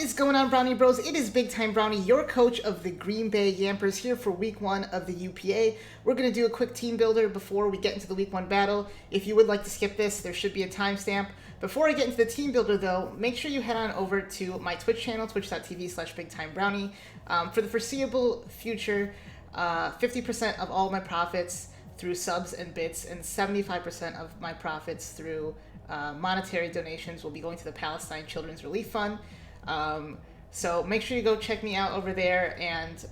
is going on, Brownie Bros? It is Big Time Brownie, your coach of the Green Bay Yampers, here for Week 1 of the UPA. We're going to do a quick team builder before we get into the Week 1 battle. If you would like to skip this, there should be a timestamp. Before I get into the team builder, though, make sure you head on over to my Twitch channel, twitch.tv/BigTimeBrownie. For the foreseeable future, 50% of all my profits through subs and bits, and 75% of my profits through monetary donations will be going to the Palestine Children's Relief Fund. So make sure you go check me out over there, and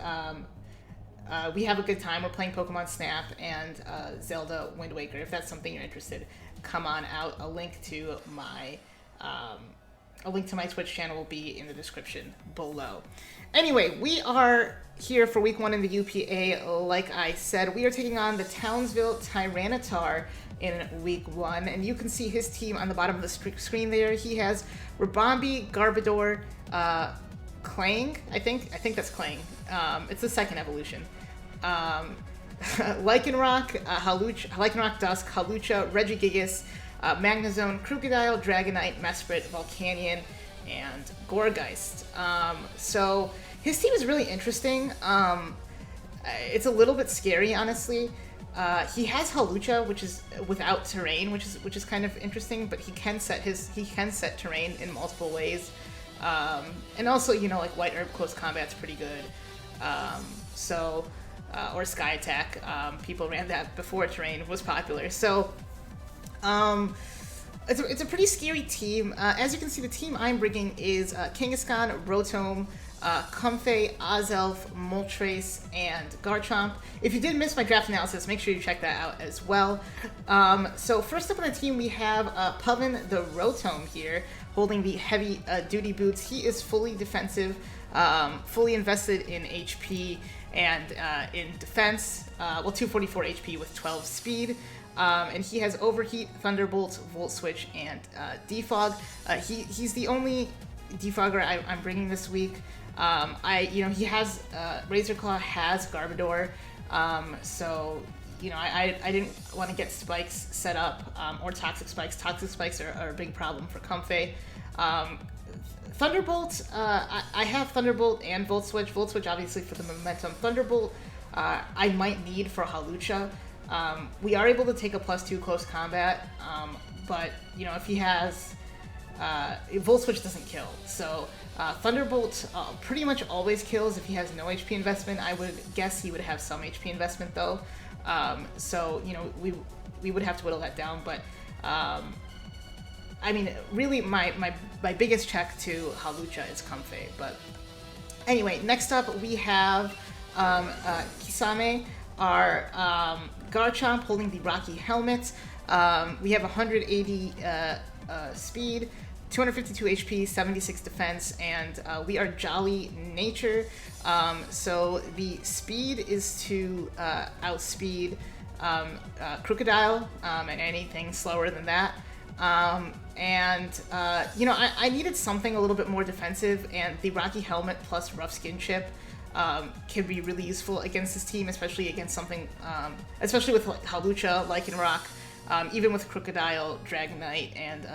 we have a good time. We're playing Pokemon Snap and Zelda Wind Waker. If that's something you're interested, come on out. A link to my Twitch channel will be in the description below. Anyway, we are here for Week 1 in the UPA. Like I said, we are taking on the Townsville Tyranitars in Week 1, and you can see his team on the bottom of the screen there. He has Rabombi, Garbodor, Clang, I think that's Clang. It's the second evolution. Lycanroc, Lycanroc Dusk, Hawlucha, Regigigas, Magnezone, Krookodile, Dragonite, Mesprit, Volcanion, and Gourgeist. So his team is really interesting. It's a little bit scary, honestly. He has Hawlucha, which is without terrain, which is kind of interesting, but he can set terrain in multiple ways. And also, like White Herb Close Combat's pretty good. Or Sky Attack. People ran that before terrain was popular. So it's a pretty scary team. As you can see, the team I'm bringing is Kangaskhan, Rotom, Comfey, Azelf, Moltres, and Garchomp. If you did miss my draft analysis, make sure you check that out as well. So first up on the team, we have Puffin the Rotom here, holding the heavy duty boots. He is fully defensive, fully invested in HP and in defense. 244 HP with 12 speed. And he has Overheat, Thunderbolt, Volt Switch, and Defog. He's the only Defogger I'm bringing this week. He has RazorClaw has Garbodor, so I didn't want to get spikes set up or toxic spikes. Toxic spikes are a big problem for Comfey. Thunderbolt, I have Thunderbolt and Volt Switch. Volt Switch obviously for the momentum. Thunderbolt, I might need for Hawlucha. We are able to take a +2 close combat, but if he has Volt Switch doesn't kill, so Thunderbolt pretty much always kills if he has no HP investment. I would guess he would have some HP investment though, so we would have to whittle that down. But really my biggest check to Hawlucha is Comfey. But anyway, next up we have Kisame, our Garchomp, holding the Rocky Helmet. We have 180 speed, 252 HP, 76 defense, and we are Jolly Nature. So the speed is to outspeed Krookodile and anything slower than that. I needed something a little bit more defensive, and the Rocky Helmet plus Rough Skin Chip can be really useful against this team, especially against something, especially with Hawlucha, Lycanroc, even with Krookodile, Dragonite, and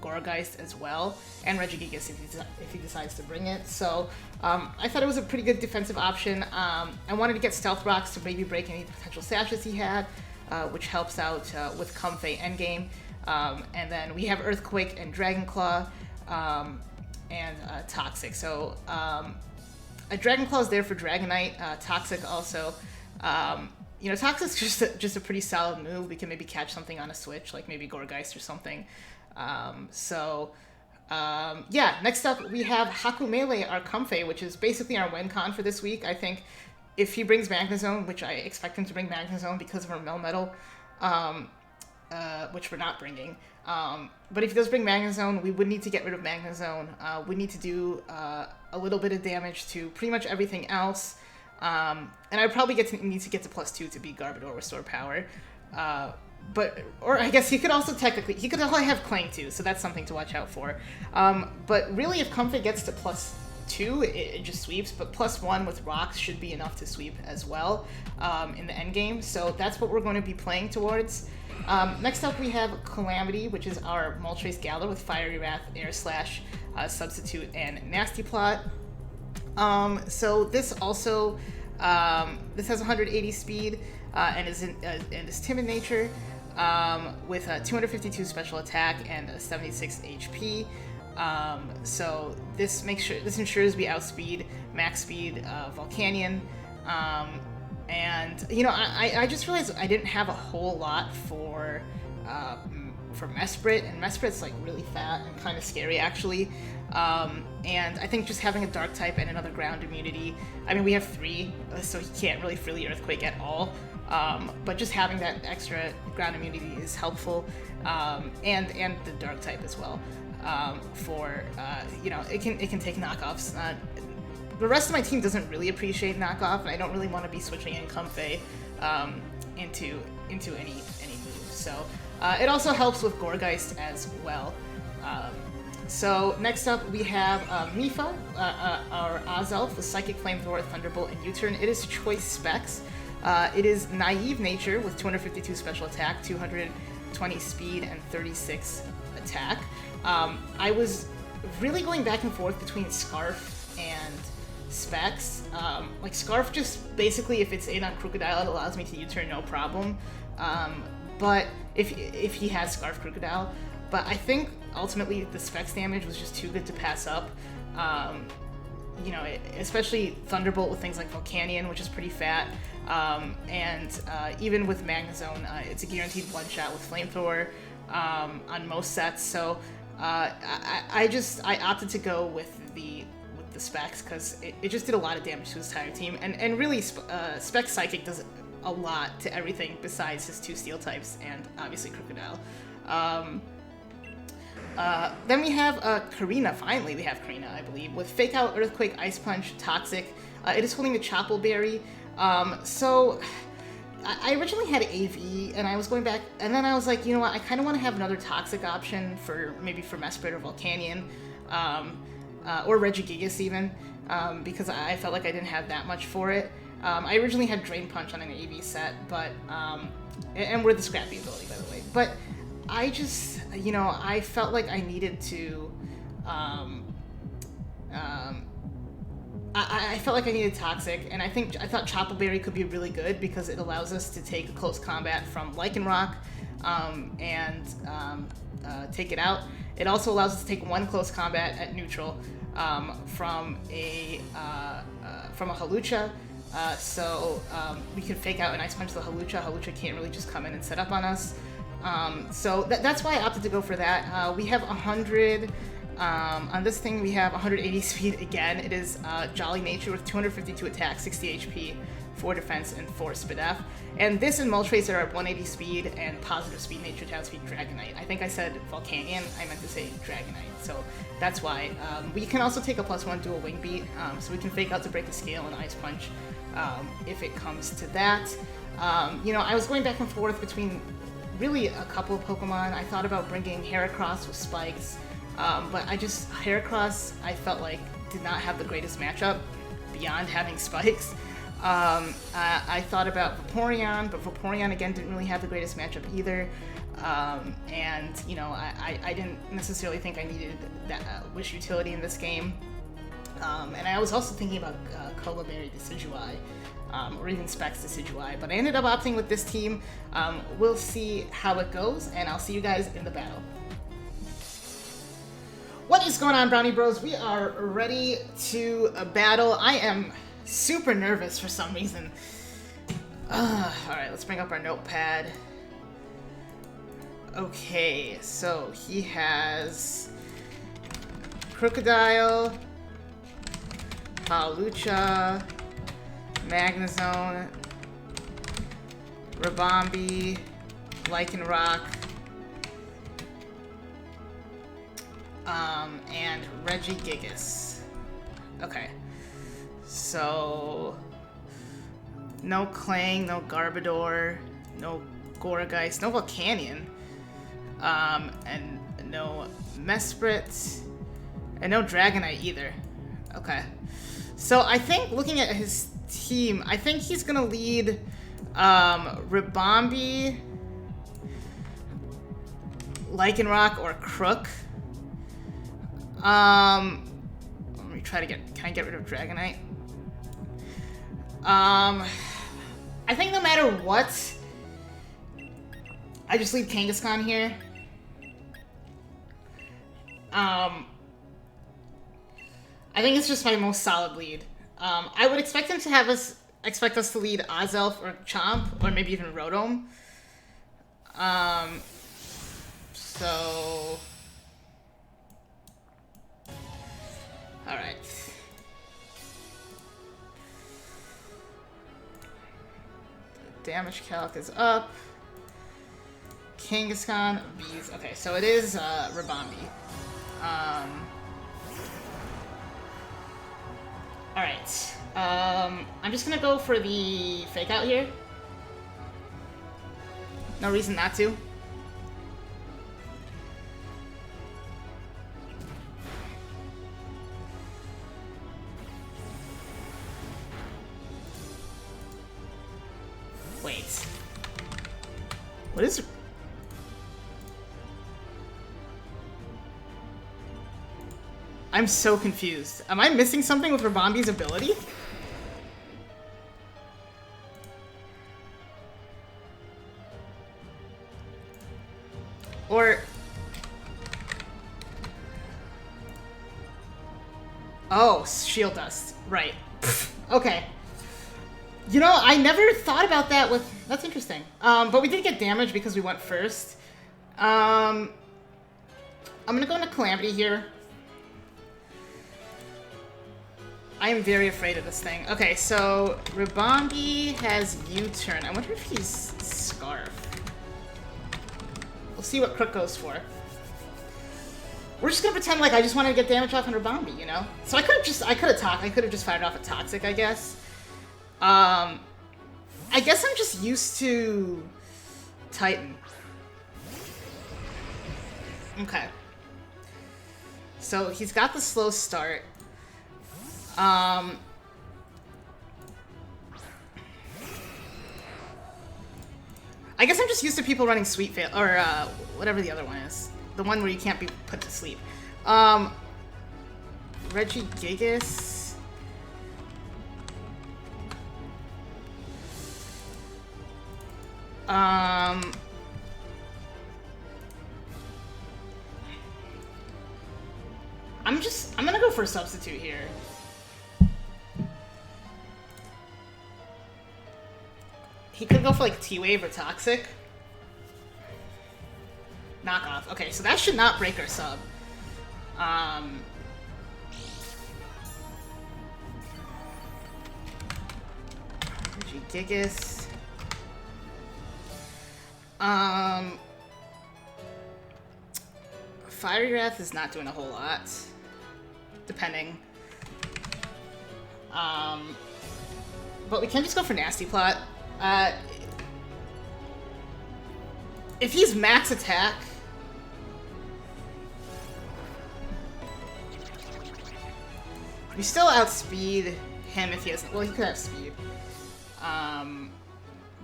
Gourgeist as well, and Regigigas if he decides to bring it. So I thought it was a pretty good defensive option. I wanted to get Stealth Rocks to maybe break any potential sashes he had, which helps out with Comfey endgame. And then we have Earthquake and Dragon Claw, and Toxic. So a Dragon Claw is there for Dragonite. Toxic also. Toxic's just a pretty solid move. We can maybe catch something on a switch, like maybe Gourgeist or something. Next up we have Hakumele, our Comfey, which is basically our win con for this week. I think if he brings Magnezone, which I expect him to bring Magnezone because of our Melmetal, which we're not bringing. But if he does bring Magnezone, we would need to get rid of Magnezone. We need to do a little bit of damage to pretty much everything else. And I'd probably need to get to +2 to beat Garbodor Restore Power. Or I guess he could also only have Clang too, so that's something to watch out for. But really, if Comfey gets to +2, it just sweeps, but +1 with Rocks should be enough to sweep as well in the end game. So that's what we're going to be playing towards. Next up, we have Calamity, which is our Moltres Galar with Fiery Wrath, Air Slash, Substitute, and Nasty Plot. So this also this has 180 speed and is timid nature with a 252 special attack and a 76 HP. So this ensures we outspeed max speed Volcanion. And you know, I just realized I didn't have a whole lot for Mesprit, and Mesprit's like really fat and kind of scary actually. And I think just having a dark type and another ground immunity, I mean we have 3, so he can't really freely Earthquake at all. But just having that extra ground immunity is helpful, and the dark type as well. For you know, it can take knockoffs. The rest of my team doesn't really appreciate knockoff, and I don't really want to be switching in Comfey into any moves. So it also helps with Gourgeist as well. So next up we have Mifa, our Ozelf with Psychic Flamethrower, Thunderbolt, and U-Turn. It is choice specs. It is Naive Nature with 252 special attack, 220 speed, and 36 attack. I was really going back and forth between Scarf and specs. Like Scarf, just basically if it's in on Crocodile, it allows me to U-turn no problem. But if he has Scarf Crocodile, but I think ultimately the specs damage was just too good to pass up. You know, especially Thunderbolt with things like Volcanion, which is pretty fat, and even with Magnezone, it's a guaranteed one-shot with Flamethrower on most sets. So I opted to go with the specs because it just did a lot of damage to his entire team, and really Spec Psychic does a lot to everything besides his 2 steel types and obviously Crocodile. Then we have Karina. Finally, we have Karina, I believe, with Fake Out, Earthquake, Ice Punch, Toxic. It is holding the Choppleberry. So I originally had AV, and I was going back, and then I was like, you know what, I kind of want to have another Toxic option for maybe for Mesprit or Volcanion, or Regigigas even, because I felt like I didn't have that much for it. I originally had Drain Punch on an AV set, but and with the Scrappy ability, by the way. But I just, you know, I felt like I needed to, I felt like I needed Toxic, and I thought Choppleberry could be really good because it allows us to take a close combat from Lycanroc, and take it out. It also allows us to take 1 close combat at neutral from a Hawlucha. So we can Fake Out and Ice Punch the Hawlucha. Hawlucha can't really just come in and set up on us. So that's why I opted to go for that. We have 100, on this thing we have 180 speed again. It is Jolly Nature with 252 attack, 60 HP, 4 defense, and 4 Spidef. And this and Moltres are at 180 speed and positive speed nature, town speed, Dragonite. I think I said Volcanion, I meant to say Dragonite. So that's why. We can also take a +1 dual Wing Beat, so we can Fake Out to break the scale and Ice Punch if it comes to that. You know, I was going back and forth between really a couple of Pokemon. I thought about bringing Heracross with Spikes, but Heracross I felt like did not have the greatest matchup beyond having Spikes. I thought about Vaporeon, but Vaporeon again didn't really have the greatest matchup either. And you know, I didn't necessarily think I needed that Wish utility in this game. And I was also thinking about Colaberry Decidueye, or even Specs Decidueye, but I ended up opting with this team. We'll see how it goes, and I'll see you guys in the battle. What is going on, Brownie Bros? We are ready to battle. I am super nervous for some reason. Alright, let's bring up our notepad. Okay, so he has Crocodile, Hawlucha, Magnezone, Rabombi, Lycanroc, and Regigigas. Okay, so no Clang, no Garbodor, no Gourgeist, no Volcanion, and no Mesprit, and no Dragonite either. Okay, so I think looking at his team, I think he's gonna lead Rabombi, Lycanroc or Crook. Let me try to get... Can I get rid of Dragonite? I think no matter what, I just leave Kangaskhan here. I think it's just my most solid lead. I would expect him to have us... Expect us to lead Azelf or Chomp, or maybe even Rotom. So... Alright. Damage calc is up. Kangaskhan, Bees. Okay, so it is Rabambi. Alright. I'm just gonna go for the Fake Out here. No reason not to. Wait. What is... I'm so confused. Am I missing something with Rabambi's ability? Or... Oh, Shield Dust. Right. Okay. You know, I never thought about that with... That's interesting. But we did get damage because we went first. I'm gonna go into Calamity here. I am very afraid of this thing. Okay, so Rabambi has U-turn. I wonder if he's Scarf. We'll see what Crook goes for. We're just gonna pretend like I just wanted to get damage off on Rabambi, you know? So I could have just fired off a Toxic, I guess. I guess I'm just used to Titan. Okay. So he's got the slow start. I guess I'm just used to people running Sweet Fail, or whatever the other one is. The one where you can't be put to sleep. Regigigas. I'm gonna go for a substitute here. He could go for like T-Wave or Toxic. Knockoff. Okay, so that should not break our sub. Gigas. Fiery Wrath is not doing a whole lot. Depending. But we can just go for Nasty Plot. If he's max attack... We still outspeed him if he has... Well, he could have speed.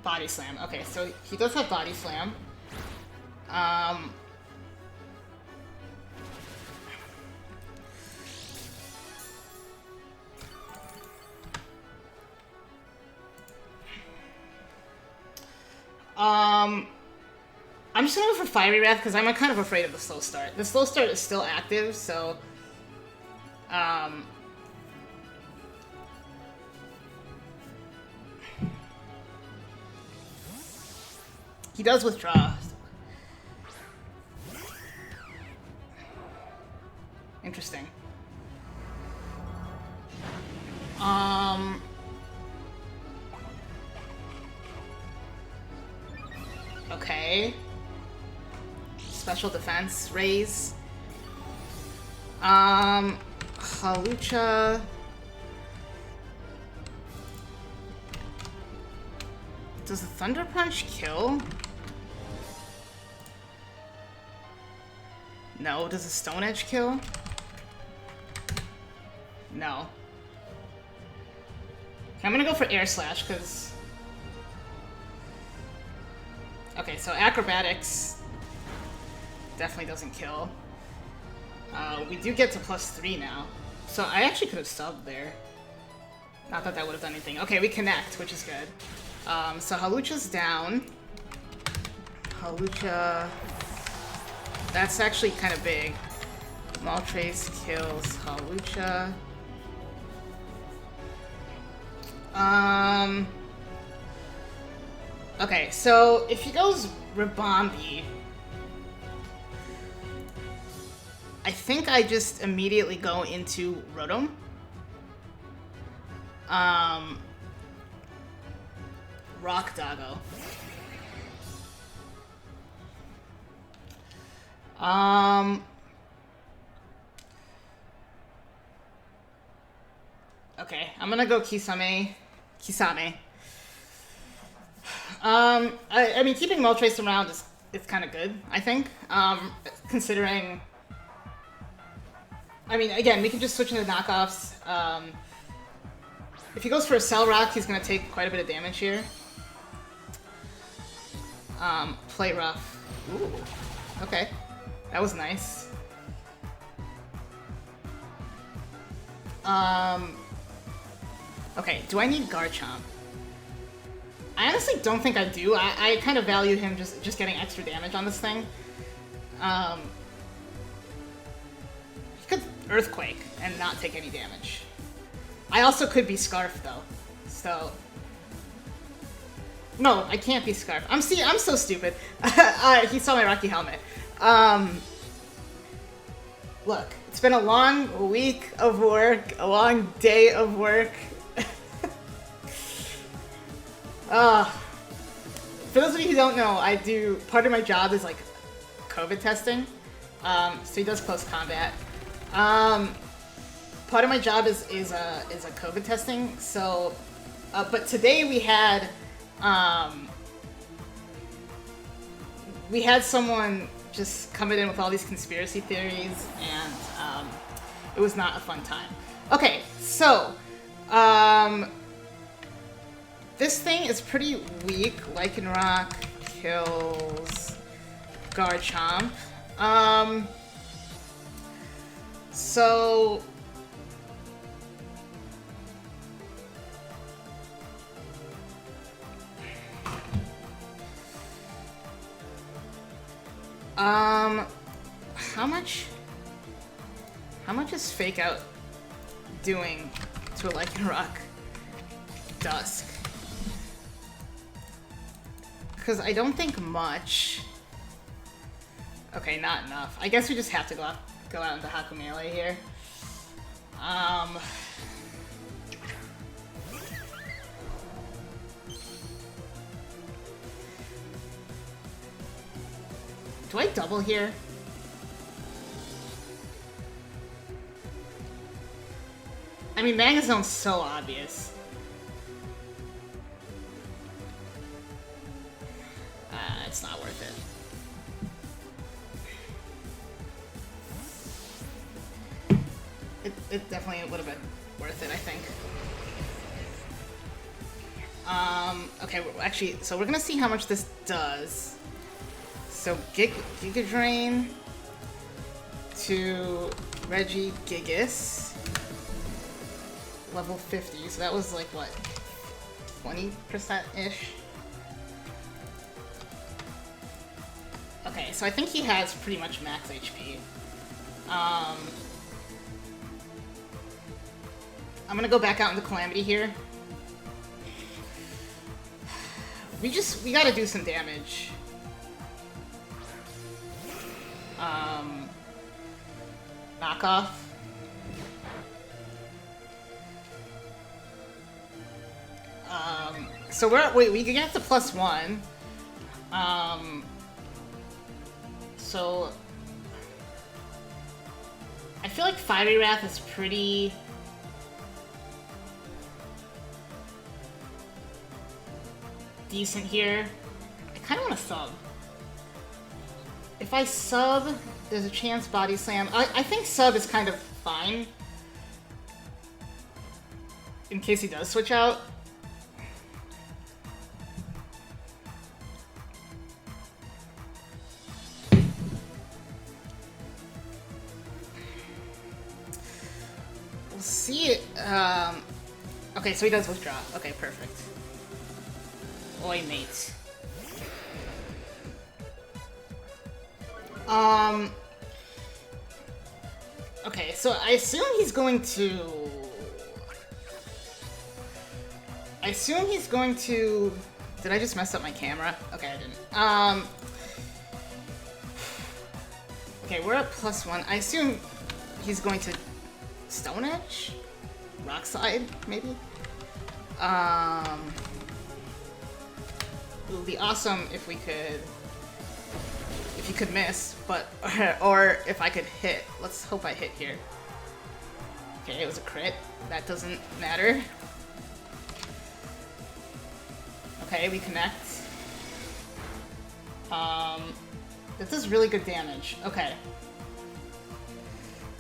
Body Slam. Okay, so he does have Body Slam. I'm just gonna go for Fiery Wrath because I'm kind of afraid of the slow start. The slow start is still active, so... He does withdraw. Interesting. Okay. Special defense raise. Halucha. Does the Thunder Punch kill? No. Does the Stone Edge kill? No. Okay, I'm gonna go for Air Slash, because... Okay, so Acrobatics... Definitely doesn't kill. We do get to +3 now. So I actually could have subbed there. Not that that would have done anything. Okay, we connect, which is good. So Hawlucha's down. Hawlucha... That's actually kind of big. Moltres kills Hawlucha. Okay, so if he goes Ribombee, I think I just immediately go into Rotom. Rock Doggo. Okay, I'm gonna go Kisame. I mean, keeping Moltres around is kind of good, I think. Considering, I mean, again, we can just switch into knockoffs. If he goes for a Cell Rock, he's gonna take quite a bit of damage here. Play Rough. Ooh, okay, that was nice. Okay, do I need Garchomp? I honestly don't think I do. I kind of value him just getting extra damage on this thing. He could Earthquake and not take any damage. I also could be Scarf though, so... No, I can't be Scarf. I'm so stupid. He saw my Rocky Helmet. Look, it's been a long week of work, a long day of work. For those of you who don't know, part of my job is like COVID testing. So he does close combat. Part of my job is a COVID testing. So, but today we had someone just coming in with all these conspiracy theories, and it was not a fun time. Okay, so this thing is pretty weak. Lycanroc kills Garchomp. So... How much is Fake Out doing to a Lycanroc Dusk? Because I don't think much. Okay, not enough. I guess we just have to go out into Haku Melee here. Do I double here? I mean, Magazone's so obvious. It's not worth it. It definitely would have been worth it, I think. Okay, actually, so we're gonna see how much this does. So Giga Drain to Regigigas, level 50. So that was like what, 20%-ish? Okay, so I think he has pretty much max HP. I'm gonna go back out into Calamity here. We gotta do some damage. Knockoff. So we can get to +1. So I feel like Fiery Wrath is pretty decent here. I kind of want to sub. If I sub, there's a chance Body Slam. I think sub is kind of fine. In case he does switch out. see it. Okay, so he does withdraw. Okay, perfect. Oi, mate. Okay, so I assume he's going to... Did I just mess up my camera? Okay, I didn't. Okay, we're at +1. I assume he's going to Stone Edge? Rock Slide, maybe? It would be awesome if we could... If you could miss, but... or if I could hit. Let's hope I hit here. Okay, it was a crit. That doesn't matter. Okay, we connect. This is really good damage. Okay.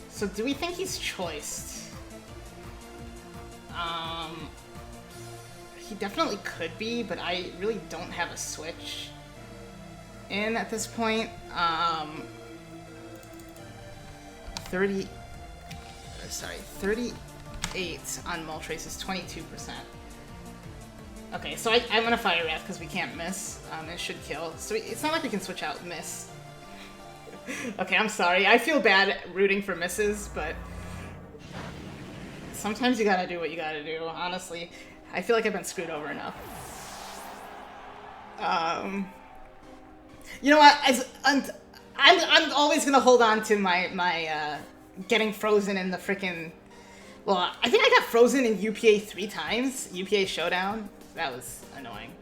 So do we think he's choiced? He definitely could be, but I really don't have a switch in at this point. 38 on Moltres is 22%. Okay, so I'm gonna Fire Wrath because we can't miss. It should kill. So it's not like we can switch out miss. Okay, I'm sorry. I feel bad rooting for misses, but sometimes you gotta do what you gotta do, honestly. I feel like I've been screwed over enough. You know what? I'm always gonna hold on to my getting frozen in the freaking... Well, I think I got frozen in UPA 3 times. UPA Showdown. That was annoying.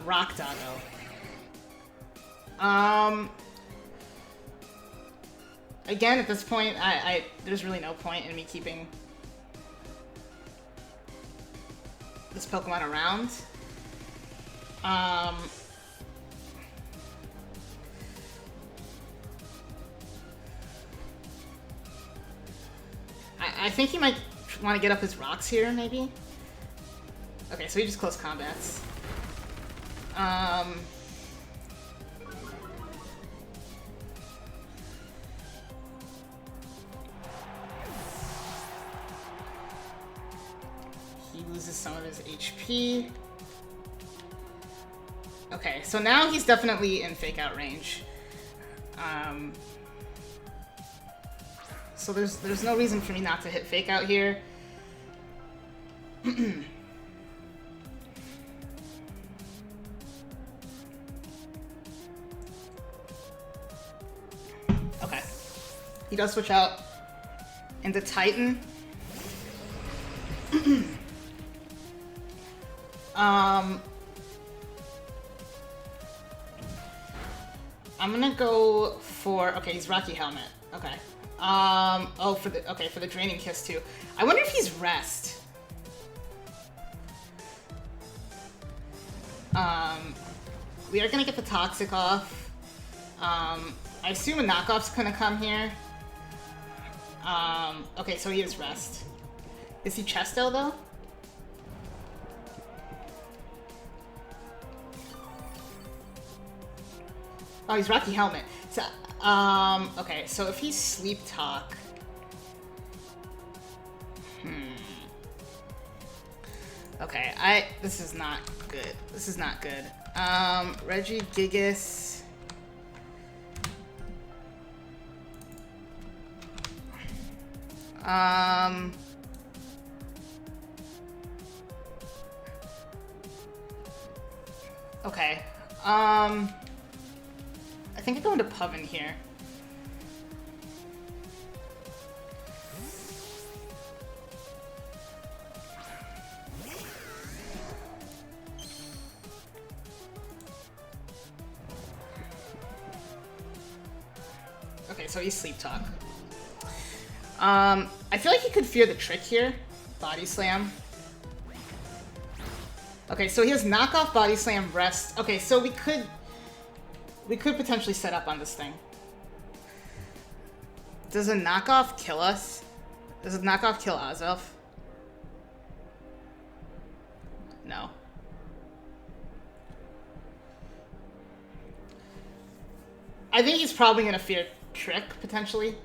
Rock Doggo. Again, at this point, there's really no point in me keeping this Pokemon around. I think he might want to get up his rocks here, maybe? Okay, so he just close combats. He loses some of his HP. Okay, so now he's definitely in Fake Out range. So there's no reason for me not to hit Fake Out here. Okay. He does switch out into Titan. I'm gonna go for... Okay, he's Rocky Helmet. Okay. Oh, for the Draining Kiss too. I wonder if he's Rest. We are gonna get the Toxic off. I assume a knockoff's gonna come here. Okay, so he is Rest. Is he Chesto though? Oh, he's Rocky Helmet. So, okay, so if he's Sleep Talk... Okay, this is not good. This is not good. Regigigas... Okay, I think I go into Puffin here. Okay, so he's Sleep Talk. I feel like he could fear the Trick here. Body Slam. Okay, so he has Knockoff, Body Slam, Rest. Okay, so we could potentially set up on this thing. Does a Knockoff kill us? Does a Knockoff kill Azelf? No. I think he's probably gonna fear Trick, potentially.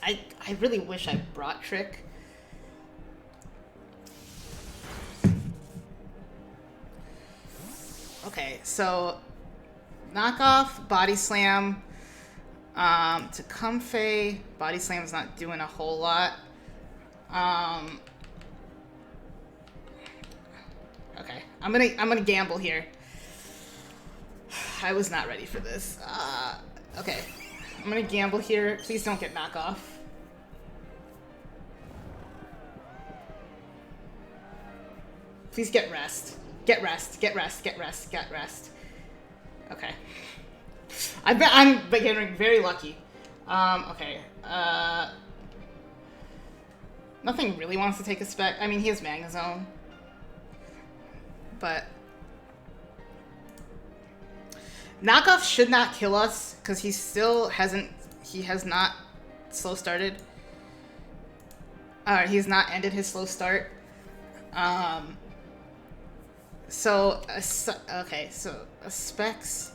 I really wish I brought Trick. Okay, so knockoff, body slam. To Comfey, body slam's not doing a whole lot. Okay, I'm gonna gamble here. I was not ready for this. Okay, I'm gonna gamble here. Please don't get knockoff. Please get rest. Get rest. Get rest. Get rest. Get rest. Okay. I'm getting very lucky. Okay. Nothing really wants to take a spec. I mean, he has Magnezone. But knockoff should not kill us because he still hasn't. He has not slow started. He has not ended his slow start. So okay. So a specs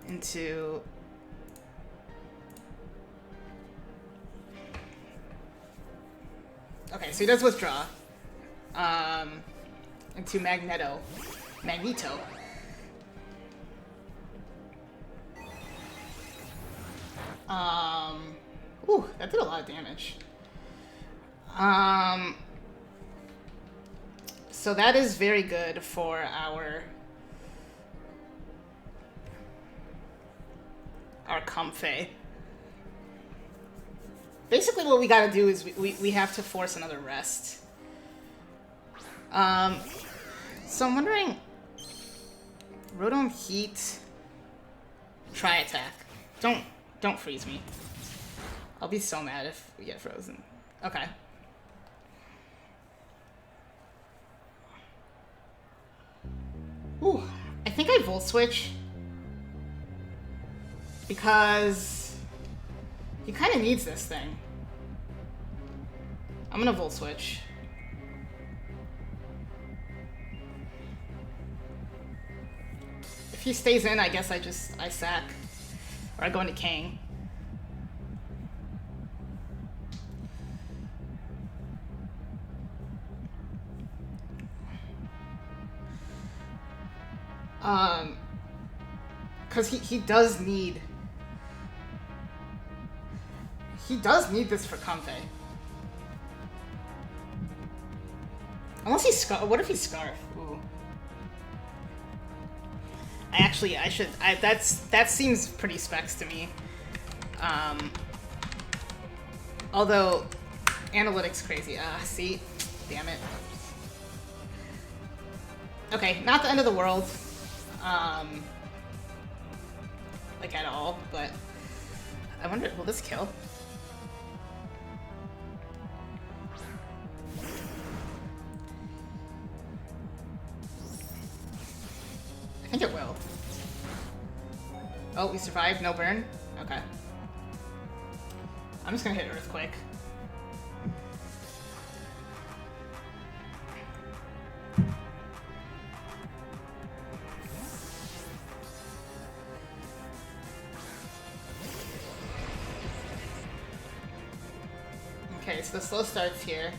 into. Okay, so he does withdraw. Into Magneto. Ooh, that did a lot of damage. So that is very good for our Comfey. Basically what we gotta do is we have to force another rest. So I'm wondering, Rotom Heat, try attack. Don't freeze me. I'll be so mad if we get frozen. Okay. Ooh, I think I Volt Switch. Because he kind of needs this thing. I'm gonna Volt Switch. If he stays in, I guess I sack. Or I go into King. Cause he does need this for Comfey. Unless he's Scarf. What if he's Scarf? Ooh. That seems pretty specs to me. Although analytics crazy. See, damn it. Okay, not the end of the world. Like at all, but I wonder, will this kill? I think it will. Oh, we survived, no burn? Okay. I'm just gonna hit Earthquake. Okay, so the slow starts here.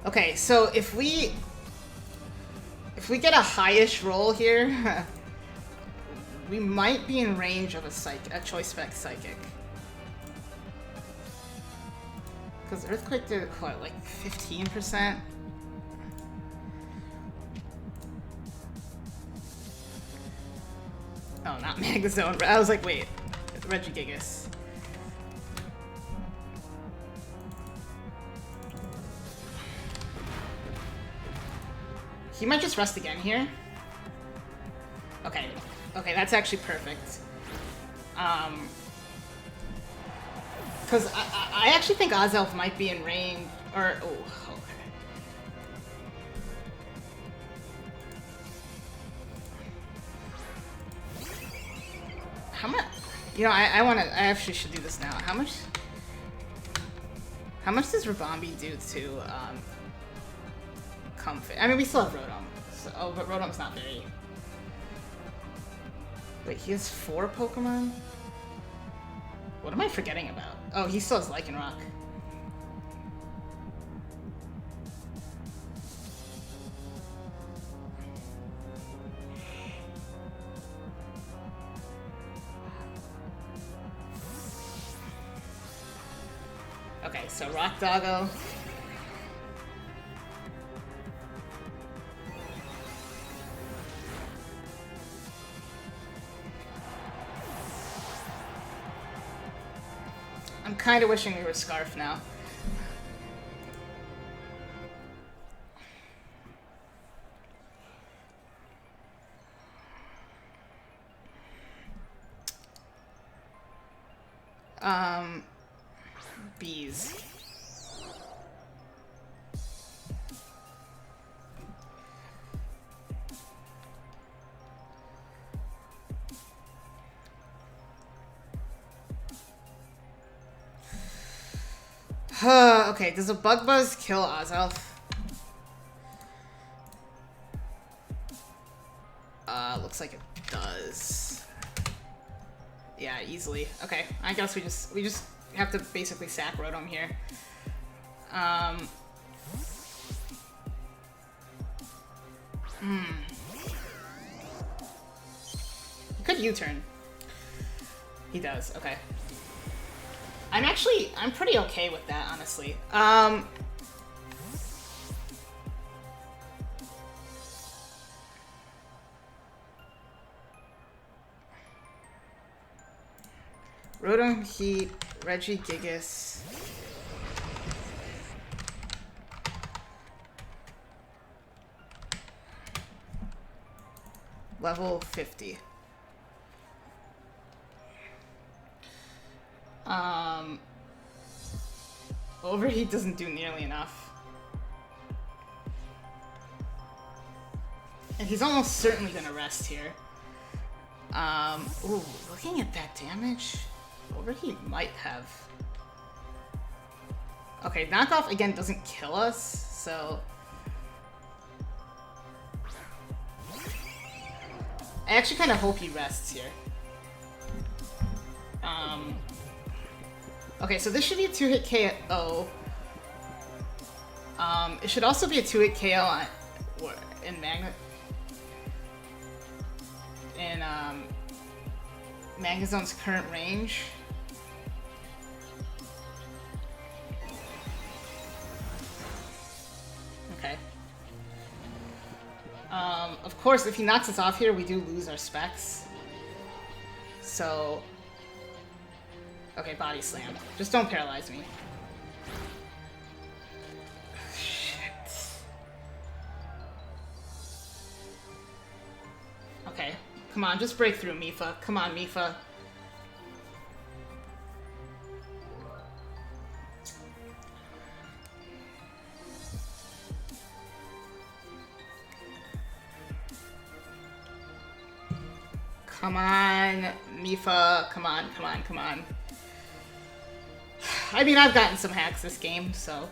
Okay, so if we get a high-ish roll here, we might be in range of a Choice Spec Psychic. Because Earthquake did, what, like 15%? Oh, not Magnezone. I was like, wait, Regigigas. He might just rest again here. Okay. Okay, that's actually perfect. Because I actually think Azelf might be in range, or, oh, okay. How much, you know, I actually should do this now. How much does Rabambi do to, Comfy. I mean, we still have Rotom. So, oh, but Rotom's not very... Wait, he has 4 Pokemon? What am I forgetting about? Oh, he still has Lycanroc. Okay, so Rock Doggo. I'm kind of wishing we were Scarf now. Bees. Okay, does a Bug Buzz kill Azelf? Looks like it does. Yeah, easily. Okay, I guess we just have to basically sack Rotom here. He could U-turn. He does, okay. I'm pretty okay with that, honestly. Rotom, Heat, Regigigas. Level 50. Overheat doesn't do nearly enough. And he's almost certainly gonna rest here. Ooh, looking at that damage, Overheat might have... Okay, Knockoff again doesn't kill us, so... I actually kind of hope he rests here. Okay, so this should be a 2-hit KO. It should also be a 2-hit KO on Magnezone's current range. Okay. Of course, if he knocks us off here, we do lose our specs. So... Okay, Body Slam. Just don't paralyze me. Shit. Okay. Come on, just break through, Mifa. Come on, Mifa. Come on, Mifa. Come on, come on, come on. I mean, I've gotten some hacks this game, so...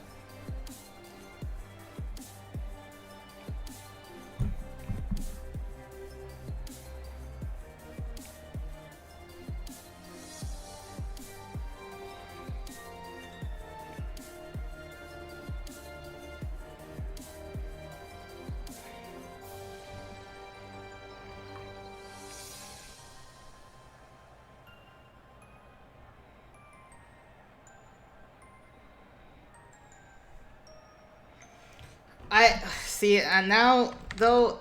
See, and now, though,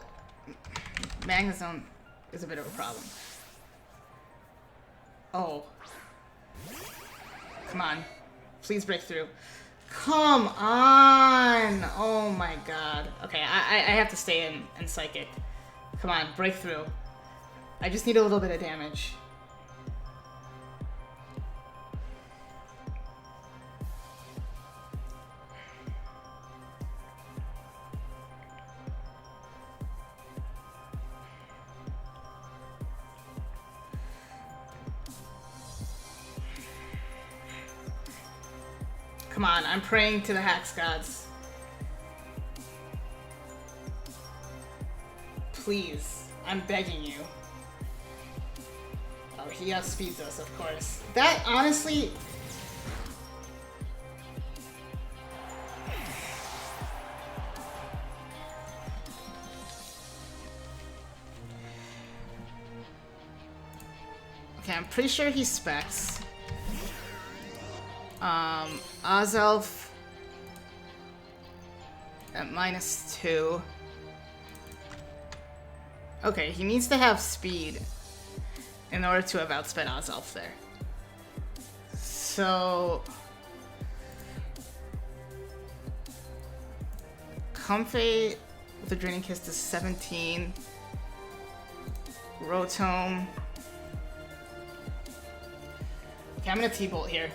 Magnezone is a bit of a problem. Oh. Come on. Please break through. Come on! Oh my god. Okay, I have to stay in Psychic. Come on, break through. I just need a little bit of damage. Come on, I'm praying to the Hax gods. please. I'm begging you. Oh, he outspeeds us, of course. That, honestly... Okay, I'm pretty sure he specs. Azelf at -2. Okay, he needs to have speed in order to have outsped Azelf there. So... Comfey with a Draining Kiss to 17. Rotom. Okay, I'm gonna T-Bolt here.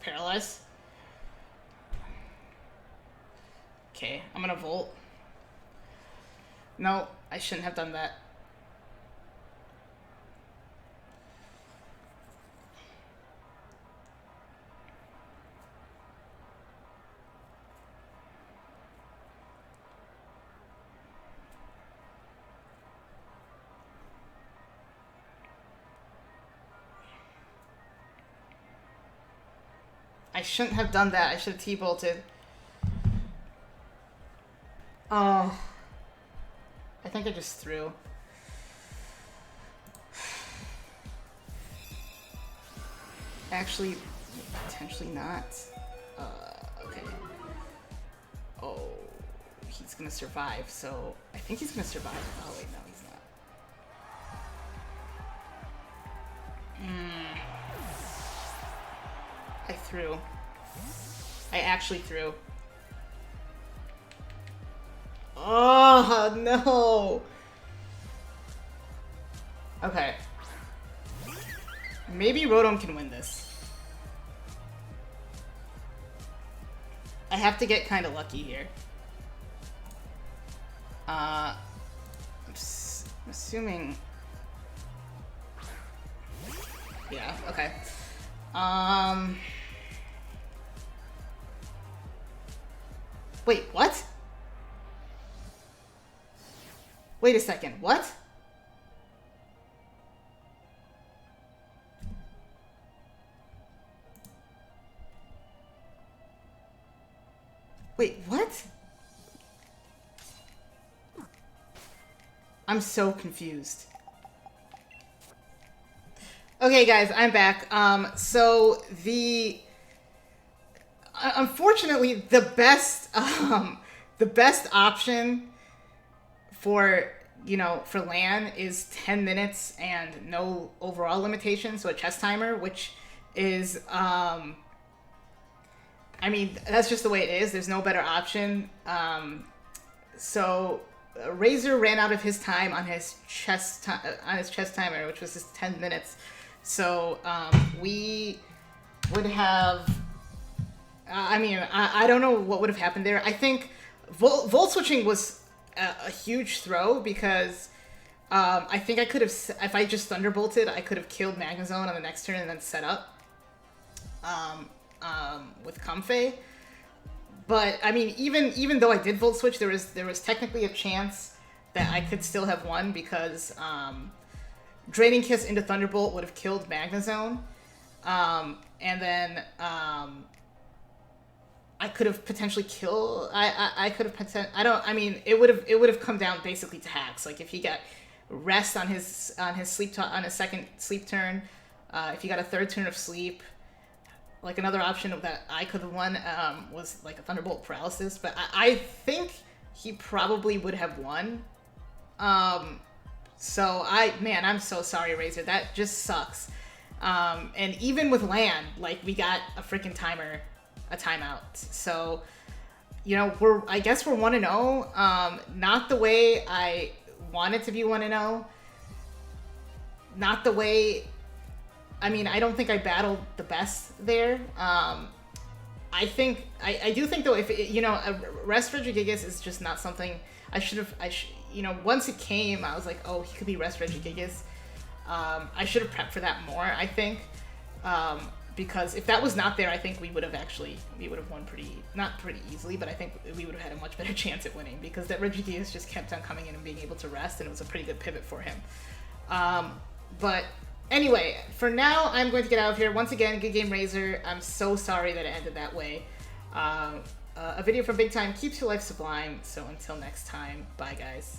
Paralyze. Okay, I'm gonna Volt. No, I shouldn't have done that. I shouldn't have done that. I should have T-bolted. Oh. I think I just threw. Actually, potentially not. Okay. Oh, he's gonna survive, so I think he's gonna survive. Oh wait, no, he's not. I threw. I actually threw. Oh, no! Okay. Maybe Rotom can win this. I have to get kind of lucky here. I'm assuming... Yeah, okay. Wait, what? Wait a second, what? Wait, what? I'm so confused. Okay, guys, I'm back. So the... Unfortunately, the best option for, you know, for LAN is 10 minutes and no overall limitation, so a chess timer, which is, I mean, that's just the way it is. There's no better option. So Razor ran out of his time on his chess timer, which was just 10 minutes. So we would have... I mean, I don't know what would have happened there. I think Volt switching was a huge throw because I think I could have, if I just Thunderbolted, I could have killed Magnezone on the next turn and then set up with Comfey. But I mean, even though I did Volt switch, there was technically a chance that I could still have won because Draining Kiss into Thunderbolt would have killed Magnezone, and then I could have potentially killed. I could have I mean, it would have come down basically to Hax. Like if he got rest on his second sleep turn, if he got a third turn of sleep, like another option that I could have won was like a Thunderbolt paralysis. But I think he probably would have won. So I'm so sorry, Razor. That just sucks. And even with LAN, like we got a freaking timer. A timeout. So, you know, I guess we're 1-0. Not the way I wanted to be 1-0. Not the way... I mean, I don't think I battled the best there. I I do think though, if it, you know, a Rest Regigigas is just not something you know, once it came, I was like, oh, he could be Rest Regigigas. I should have prepped for that more, I think. Because if that was not there, I think we would have won not pretty easily, but I think we would have had a much better chance at winning, because that Regigigas just kept on coming in and being able to rest, and it was a pretty good pivot for him. But anyway, for now, I'm going to get out of here. Once again, good game, Razor. I'm so sorry that it ended that way. A video from Big Time keeps your life sublime, so until next time, bye guys.